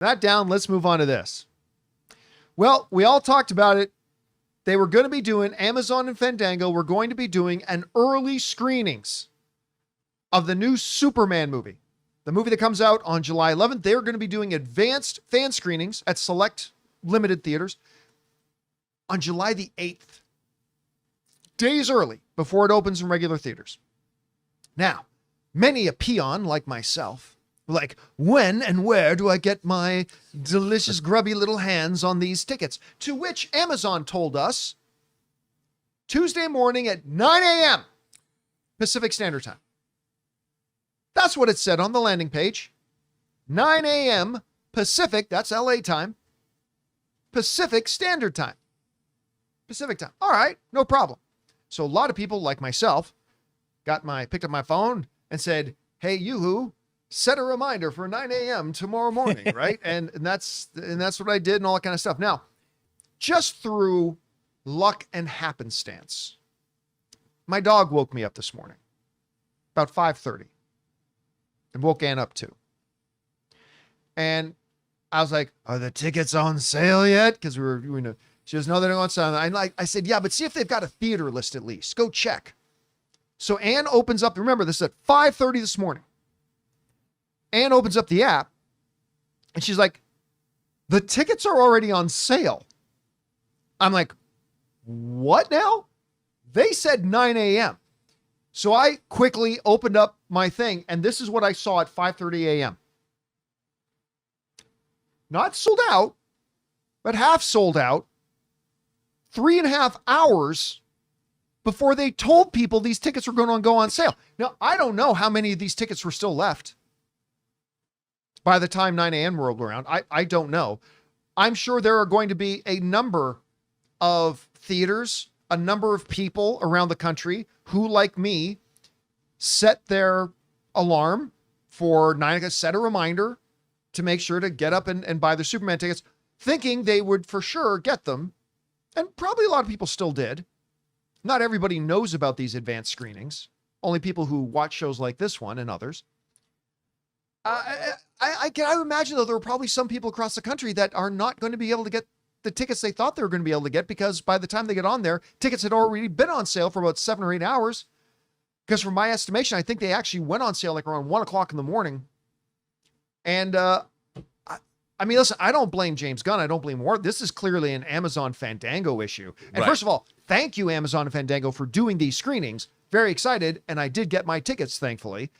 That down, let's move on to this. Well, we all talked about it. They were going to be doing, Amazon and Fandango were going to be doing an early screenings of the new Superman movie. The movie that comes out on July 11th. They're going to be doing advanced fan screenings at select limited theaters on July the 8th. Days early before it opens in regular theaters. Now, many a peon like myself, like, when and where do I get my delicious, grubby little hands on these tickets? To which Amazon told us Tuesday morning at 9 a.m. Pacific Standard Time. That's what it said on the landing page. 9 a.m. Pacific, that's LA time. Pacific Standard Time. Pacific time. All right, no problem. So a lot of people like myself picked up my phone and said, hey, yoo-hoo, set a reminder for 9 a.m. tomorrow morning, right? and that's what I did and all that kind of stuff. Now, just through luck and happenstance, my dog woke me up this morning about 5:30 and woke Ann up too. And I was like, are the tickets on sale yet? Because she goes, no, they're not on sale. I said, yeah, but see if they've got a theater list at least. Go check. So Ann opens up, remember this is at 5:30 this morning. Ann opens up the app and she's like, the tickets are already on sale. I'm like, what now? They said 9 a.m. So I quickly opened up my thing and this is what I saw at 5:30 a.m. Not sold out, but half sold out 3.5 hours before they told people these tickets were going to go on sale. Now, I don't know how many of these tickets were still left by the time 9 a.m. rolled around. I don't know. I'm sure there are going to be a number of theaters, a number of people around the country who, like me, set their alarm for 9, set a reminder to make sure to get up and buy the Superman tickets, thinking they would for sure get them. And probably a lot of people still did. Not everybody knows about these advanced screenings. Only people who watch shows like this one and others. I can imagine, though, there were probably some people across the country that are not going to be able to get the tickets they thought they were going to be able to get because by the time they get on there, tickets had already been on sale for about 7 or 8 hours. Because from my estimation, I think they actually went on sale like around 1 o'clock in the morning. And I mean, listen, I don't blame James Gunn. I don't blame Warner. This is clearly an Amazon Fandango issue. And First of all, thank you, Amazon and Fandango, for doing these screenings. Very excited. And I did get my tickets, thankfully.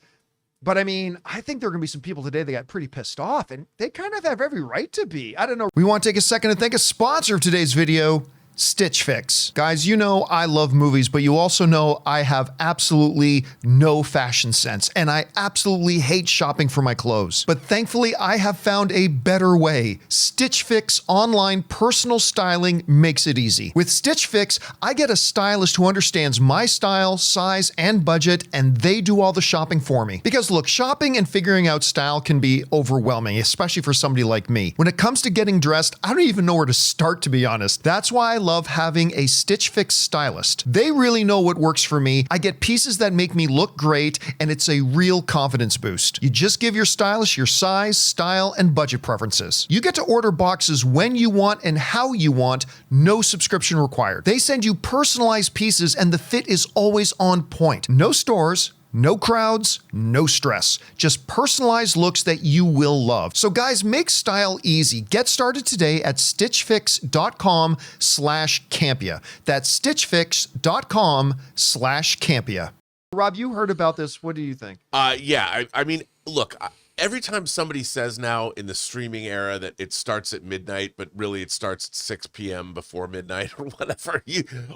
But I mean, I think there are going to be some people today that got pretty pissed off, and they kind of have every right to be. I don't know. We want to take a second to thank a sponsor of today's video, Stitch Fix. Guys, you know I love movies, but you also know I have absolutely no fashion sense, and I absolutely hate shopping for my clothes. But thankfully, I have found a better way. Stitch Fix online personal styling makes it easy. With Stitch Fix, I get a stylist who understands my style, size, and budget, and they do all the shopping for me. Because look, shopping and figuring out style can be overwhelming, especially for somebody like me. When it comes to getting dressed, I don't even know where to start, to be honest. That's why I love having a Stitch Fix stylist. They really know what works for me. I get pieces that make me look great, and it's a real confidence boost. You just give your stylist your size, style, and budget preferences. You get to order boxes when you want and how you want, no subscription required. They send you personalized pieces, and the fit is always on point. No stores, no crowds, no stress. Just personalized looks that you will love. So guys, make style easy. Get started today at stitchfix.com/Campea. That's stitchfix.com/Campea. Rob, you heard about this. What do you think? Yeah, I mean, look, every time somebody says now in the streaming era that it starts at midnight, but really it starts at 6 p.m. before midnight or whatever,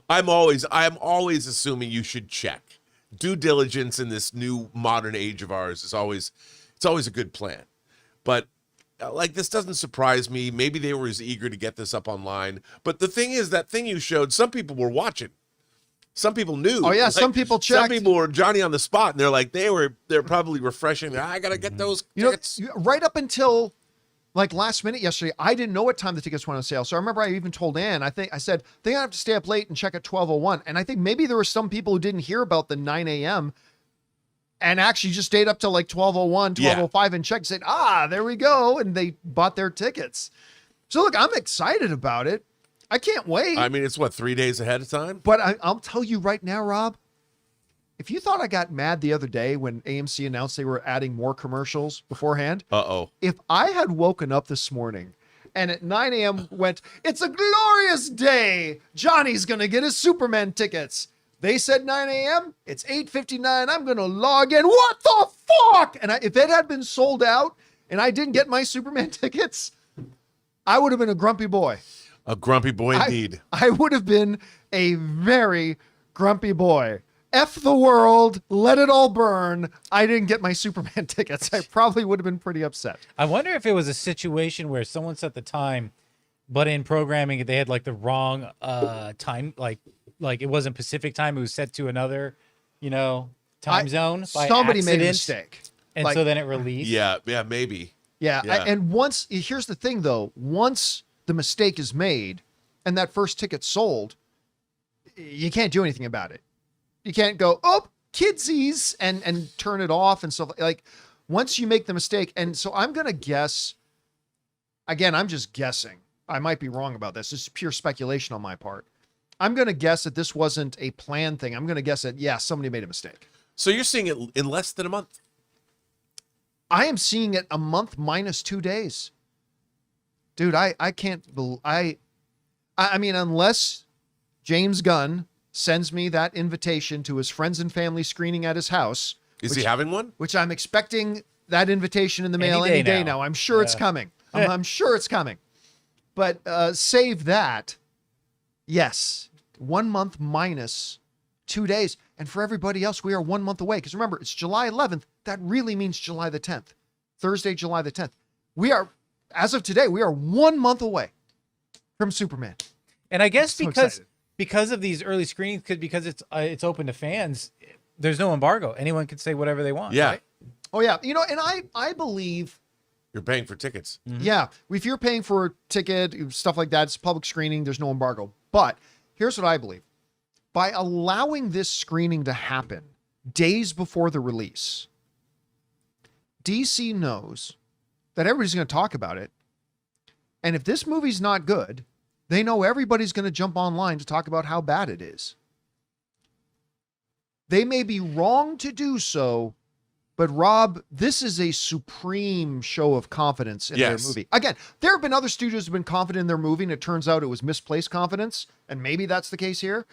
I'm always assuming you should check. Due diligence in this new modern age of ours is always a good plan. But like, this doesn't surprise me. Maybe they were as eager to get this up online. But the thing is, that thing you showed, some people were watching. Some people knew. Oh yeah, some people checked. Some people were Johnny on the spot, and they're probably refreshing. I gotta get those tickets. Right up until like last minute yesterday, I didn't know what time the tickets went on sale. So I remember I even told Ann, I said, I have to stay up late and check at 12:01. And I think maybe there were some people who didn't hear about the 9 a.m. and actually just stayed up till like 12:01, 12:05 and checked, said, there we go. And they bought their tickets. So look, I'm excited about it. I can't wait. I mean, it's what, 3 days ahead of time? But I'll tell you right now, Rob, if you thought I got mad the other day when AMC announced they were adding more commercials beforehand, if I had woken up this morning and at 9 a.m. went, it's a glorious day, Johnny's going to get his Superman tickets. They said 9 a.m., it's 8:59, I'm going to log in. What the fuck? And if it had been sold out and I didn't get my Superman tickets, I would have been a grumpy boy. A grumpy boy indeed. I would have been a very grumpy boy. F the world, let it all burn. I didn't get my Superman tickets. I probably would have been pretty upset. I wonder if it was a situation where someone set the time, but in programming they had like the wrong time, like it wasn't Pacific time. It was set to another, time zone. By somebody accident, made a mistake, and so then it released. Yeah, maybe. Yeah. And here's the thing though, once the mistake is made and that first ticket sold, you can't do anything about it. You can't go, kidsies, and turn it off and stuff. Like, once you make the mistake, and so I'm going to guess, again, I'm just guessing. I might be wrong about this. This is pure speculation on my part. I'm going to guess that this wasn't a planned thing. I'm going to guess that, somebody made a mistake. So you're seeing it in less than a month? I am seeing it a month minus 2 days. Dude, I can't believe, I mean, unless James Gunn sends me that invitation to his friends and family screening at his house. Is he having one? Which I'm expecting that invitation in the mail any day now. I'm sure it's coming. I'm sure it's coming. But save that. Yes. 1 month minus 2 days. And for everybody else, we are 1 month away. Because remember, it's July 11th. That really means July the 10th. Thursday, July the 10th. We are, as of today, we are 1 month away from Superman. And I guess because of these early screenings, because it's open to fans, there's no embargo. Anyone can say whatever they want. Yeah. Right? Oh yeah. And I believe you're paying for tickets. Mm-hmm. Yeah. If you're paying for a ticket, stuff like that, it's public screening, there's no embargo. But here's what I believe. By allowing this screening to happen days before the release, DC knows that everybody's going to talk about it. And if this movie's not good, they know everybody's going to jump online to talk about how bad it is. They may be wrong to do so, but Rob, this is a supreme show of confidence in their movie. Again, there have been other studios who have been confident in their movie, and it turns out it was misplaced confidence, and maybe that's the case here.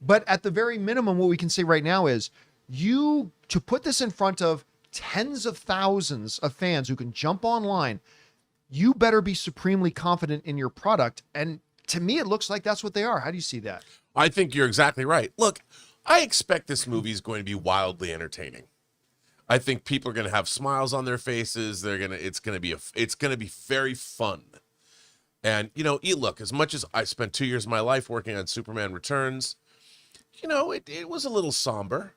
But at the very minimum, what we can say right now is to put this in front of tens of thousands of fans who can jump online, you better be supremely confident in your product. And to me, it looks like that's what they are. How do you see that? I think you're exactly right. Look, I expect this movie is going to be wildly entertaining. I think people are going to have smiles on their faces. It's going to be very fun. And look, as much as I spent 2 years of my life working on Superman Returns, it was a little somber.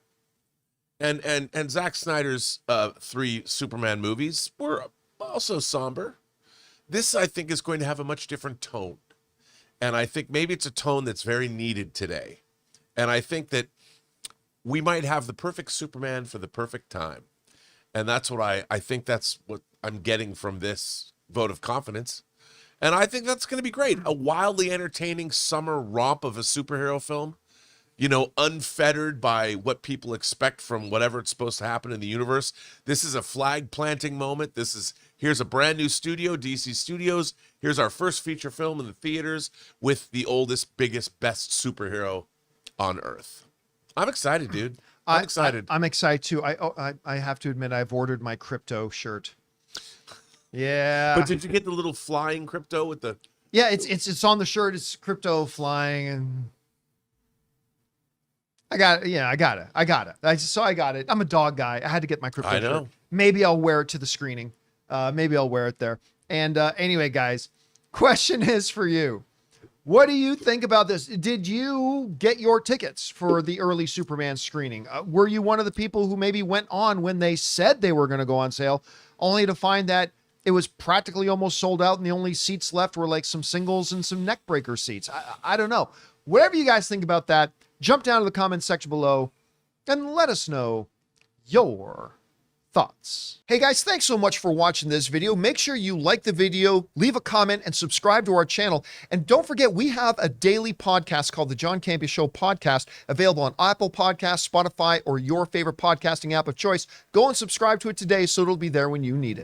And Zack Snyder's 3 Superman movies were also somber. This, I think, is going to have a much different tone. And I think maybe it's a tone that's very needed today. And I think that we might have the perfect Superman for the perfect time. And that's what I think that's what I'm getting from this vote of confidence. And I think that's going to be great. A wildly entertaining summer romp of a superhero film, unfettered by what people expect from whatever it's supposed to happen in the universe. This is a flag planting moment. Here's a brand new studio, DC Studios. Here's our first feature film in the theaters with the oldest, biggest, best superhero on Earth. I'm excited, dude. I'm excited. I'm excited too. I have to admit, I've ordered my crypto shirt. Yeah. But did you get the little flying crypto with the? Yeah, it's on the shirt. It's crypto flying, and I got it. Yeah, I got it. I got it. I'm a dog guy. I had to get my crypto I know. shirt. Maybe I'll wear it to the screening. Maybe I'll wear it there. And anyway, guys, question is for you. What do you think about this? Did you get your tickets for the early Superman screening? Were you one of the people who maybe went on when they said they were going to go on sale, only to find that it was practically almost sold out and the only seats left were like some singles and some neck breaker seats? I don't know. Whatever you guys think about that, jump down to the comments section below and let us know your thoughts. Hey guys, thanks so much for watching this video. Make sure you like the video, leave a comment, and subscribe to our channel. And don't forget, we have a daily podcast called the John Campea Show podcast, available on Apple Podcasts, Spotify, or your favorite podcasting app of choice. Go and subscribe to it today so it'll be there when you need it.